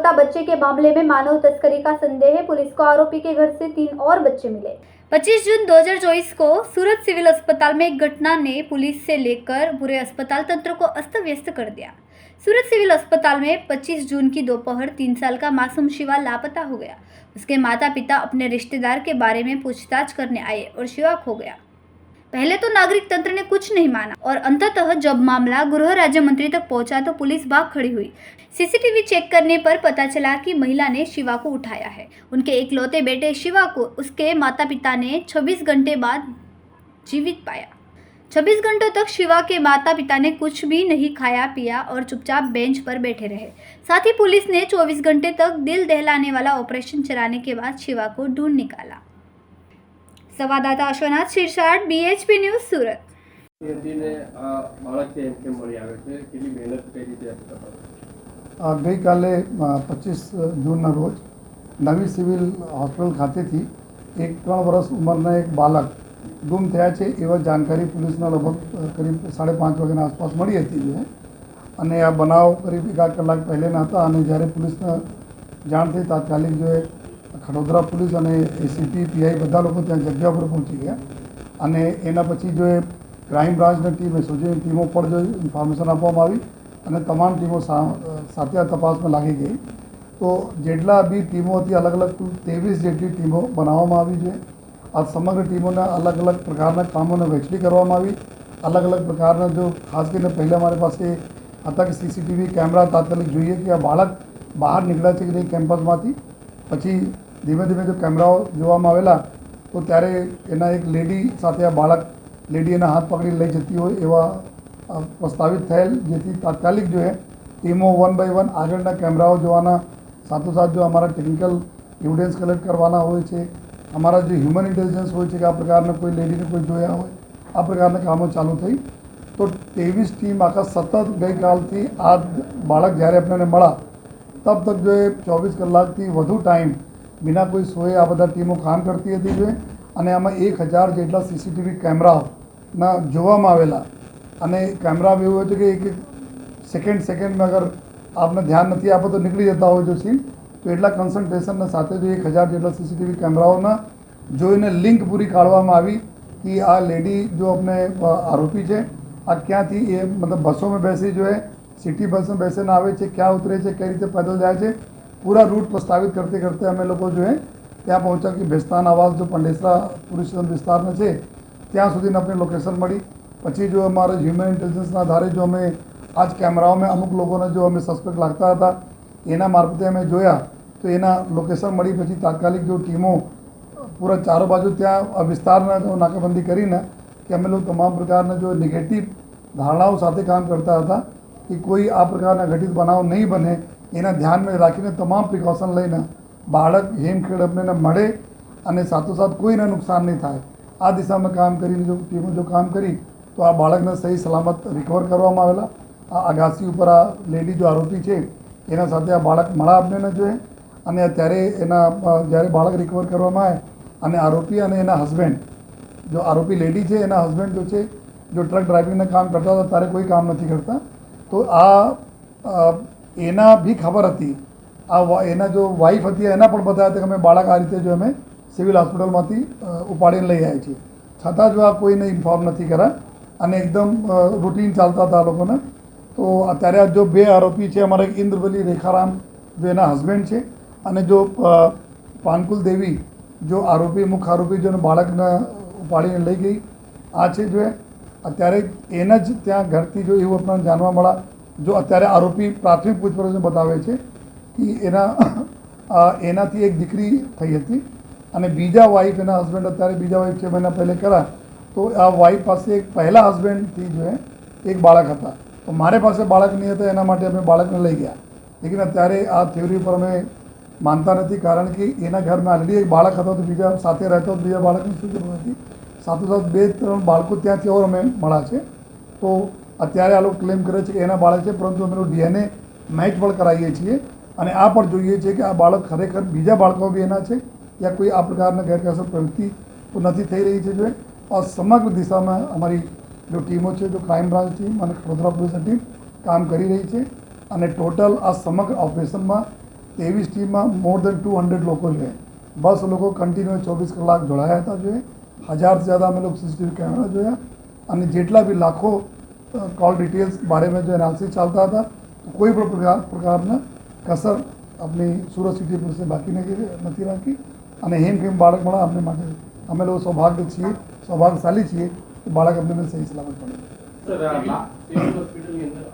लापता बच्चे के मामले में मानव तस्करी का संदेह है। पुलिस को आरोपी के घर से 3 और बच्चे मिले। 25 जून 2024 को सूरत सिविल अस्पताल में एक घटना ने पुलिस से लेकर पूरे अस्पताल तंत्र को अस्त व्यस्त कर दिया। सूरत सिविल अस्पताल में 25 जून की दोपहर 3 साल का मासूम शिवा लापता हो गया। उसके माता पिता अपने रिश्तेदार के बारे में पूछताछ करने आए और शिवा खो गया। पहले तो नागरिक तंत्र ने कुछ नहीं माना और अंततः जब मामला गृह राज्य मंत्री तक पहुंचा तो पुलिस भाग खड़ी हुई। सीसीटीवी चेक करने पर पता चला कि महिला ने शिवा को उठाया है। उनके इकलौते बेटे शिवा को उसके माता पिता ने 26 घंटे बाद जीवित पाया। 26 घंटों तक शिवा के माता पिता ने कुछ भी नहीं खाया पिया और चुपचाप बेंच पर बैठे रहे। साथ ही पुलिस ने 24 घंटे तक दिल दहलाने वाला ऑपरेशन चलाने के बाद शिवा को ढूंढ निकाला। संवाददाता अश्वनाथ शिरसाट, BHP न्यूज़, सूरत। गई काले 25 जून रोज नवी सिविल हॉस्पिटल खातेથી એક 3 વર્ષ ઉંમરના એક બાળક ગુમ થયા છે એવા જાણકારી પોલીસના લગભગ કરીબ 5:30 વાગ્યાના આસપાસ મળી હતી અને આ બનાવ કરીબ 1 કલાક પહેલાંના હતા અને જ્યારે પોલીસને જાણ થઈ તાત્કાલિક જો ખડોદરા પોલીસ અને ACP PI બધા લોકો ત્યાં જગ્યા પર પહોંચી ગયા અને એના પછી જો ક્રાઇમ બ્રાન્ચની ટીમ એસઓજીની ટીમો પર જો ઇન્ફોર્મેશન આપવામાં આવી અને તમામ ટીમો સાથે તપાસમાં લાગી ગઈ તો જેટલા બી ટીમો હતી અલગ અલગ 23 જેટલી ટીમો બનાવવામાં આવી છે। આ સમગ્ર ટીમોના અલગ અલગ પ્રકારના કામોને વહેંચણી કરવામાં આવી। અલગ અલગ પ્રકારના જો ખાસ કરીને પહેલાં મારી પાસે હતા કે CCTV કેમેરા તાત્કાલિક જોઈએ કે આ બાળક બહાર નીકળ્યા છે કે નહીં કેમ્પસમાંથી। પછી ધીમે ધીમે જો કેમેરાઓ જોવામાં આવેલા તો ત્યારે એના એક લેડી સાથે આ બાળક લેડી એના હાથ પકડી લઈ જતી હોય એવા પ્રસ્તાવિત થયેલ, જેથી તાત્કાલિક જો ટીમો 1 બાય 1 આગળના કેમેરાઓ જોવાના, સાથોસાથ જો અમારા ટેકનિકલ એવિડન્સ કલેક્ટ કરવાના હોય છે, અમારા જે હ્યુમન ઇન્ટેલિજન્સ હોય છે કે આ પ્રકારના કોઈ લેડીને કોઈ જોયા હોય, આ પ્રકારના કામો ચાલુ થઈ તો 23 ટીમ આખા સતત ગઈકાલથી આ બાળક જ્યારે આપણને મળ્યા તબ તક જો 24 કલાકથી વધુ ટાઈમ बिना कोई सोए आ बधा टीमों काम करती थी जो અને આમાં 1000 જેટલા CCTV કેમેરાના જોવામાં આવેલા અને કેમેરા એવું હોય છે કે એક સેકન્ડમાં અગર આપને ધ્યાન નથી આપો તો નીકળી જતા હોય જો સીન તો એટલા કન્સન્ટ્રેશનના સાથે જો 1000 જેટલા CCTV કેમેરાઓના જોઈને લિંક પૂરી કાઢવામાં આવી कि आ लेडी जो अपने आरोपी है आ क्या थी ये मतलब बसों में बैसी जो है सिटी बस में बैसे ना आवे छे, क्या उतरे छे, कई रीते पैदल जाए छे, पूरा रूट प्रस्तावित करते करते अमे लोग जो है त्या पहुँचा कि बेस्तान आवास जो पंडेसरा पुलिस स्टेशन विस्तार में है त्या सुधी अपने लोकेशन मળી। पछी जो अमारा ह्यूमन इंटेलिजन्स आधारे जो अमे आज कैमराओं में अमुक लोगों ने जो अमे सस्पेक्ट लगता था एना मार्फते अमे जोया तो एना लोकेशन मળી। पछी तात्कालिक जो टीमों पूरा चारों बाजू त्या विस्तार जो नाकाबंदी करीने कि अमे लोग तमाम प्रकार जो नेगेटिव धारणाओं साथ काम करता था कि कोई आ प्रकार घटित बनाव नहीं बने एना ध्यान में राखीने तमाम प्रिकॉशन लईने बाळक हेमखेड अपने मळे अने साथोसाथ कोईने नुकसान नहीं थाय आ दिशा में काम करीने जो टीमों जो काम करी तो आ बाळकने सही सलामत रिकवर करवामां आवेला। आ आगासी उपर आ लेडी जो आरोपी है एना साथे आ बाळक मळा आपने जो है अने अत्यारे एना ज्यारे बाळक रिकवर करवामां आवे अने आरोपी अने एना हस्बेंड जो आरोपी लेडी है एना हस्बेंड जो है जो ट्रक ड्राइविंग काम करता था तारे कोई काम नहीं करता तो आ एना भी खबर थी आ एना जो वाइफ थी एना पण बताया था कि अमे बाळक आ रीते जो अमे सिविल हॉस्पिटल में उपाड़ीने लई आव्या छीए छतां जो आ कोईने इन्फॉर्म नहीं करा अने एकदम रूटीन चालता था लोगोने। तो अत्यारे जो बे आरोपी है अमारा इंद्रवली रेखाराम जो एना हस्बेंड है अने जो पानकुल देवी जो आरोपी मुख्य आरोपी जो बाळकने उपाड़ीने लई गई आ छे जो अत्यारे एना ज त्यां घरथी जो एवुं आपणे जाणवा मळ्या जो अत्यारे आरोपी प्राथमिक पूछपरछ बतावे छे कि एनाथी एक दीकरी थई हती अने बीजा वाइफ एना हस्बेंड अत्यारे बीजा वाइफ 6 महीना पहले करा तो आ वाइफ पासे एक पहला हस्बेंड थी जो है एक बाळक हता तो मारे पासे बाळक नहीं हता एना माटे अमे बाळकने लई गया। लेकिन अत्यारे आ थ्योरी पर अमे मानता नहीं कारण कि एना घर में ऑलरेडी एक बाळक हतो तो बीजा साथे रहतो बीजा बाळकनी शुं जरूर हती साथोसाथ 2-3 बाळको त्यांथी और अमे मळ्या छे। तो अत्यारे आ लोग क्लेम करे छे कि एना बाळक छे परंतु अमे DNA मैच पण करावीए छीए अने आ पण जोईए छे कि आ बाळक खरेखर बीजा बाळको बी एना छे या कोई आ प्रकारना गैरकायदेसर प्रवृत्ति तो नहीं थई रही है जो और समग्र दिशा में हमारी जो टीमों है जो क्राइम ब्रांच टीम और खड़ोदरा पुलिस टीम काम करी रही है और टोटल आ समग्र ऑपरेशन में 23 ટીમમાં મોર દેન 200 લોકો જોઈએ, બસ લોકો કન્ટિન્યુ 24 કલાક જોડાયા હતા જોઈએ, 1000 से ज़्यादा અમે લોકો સીસીટીવી કેમેરા જોયા અને જેટલા બી લાખો કોલ ડિટેલ્સ બારેમાં જો એનાલિસિસ ચાલતા હતા, તો કોઈ પણ પ્રકારના કસર આપણી સુરત સિટી પોલીસે બાકી નથી રાખી અને હેમખેમ બાળક મળે અમને માટે અમે લોકો સૌભાગ્યશાળી છીએ કે બાળક અમને સહી સલામત મળે. સર સિવિલ હોસ્પિટલની અંદર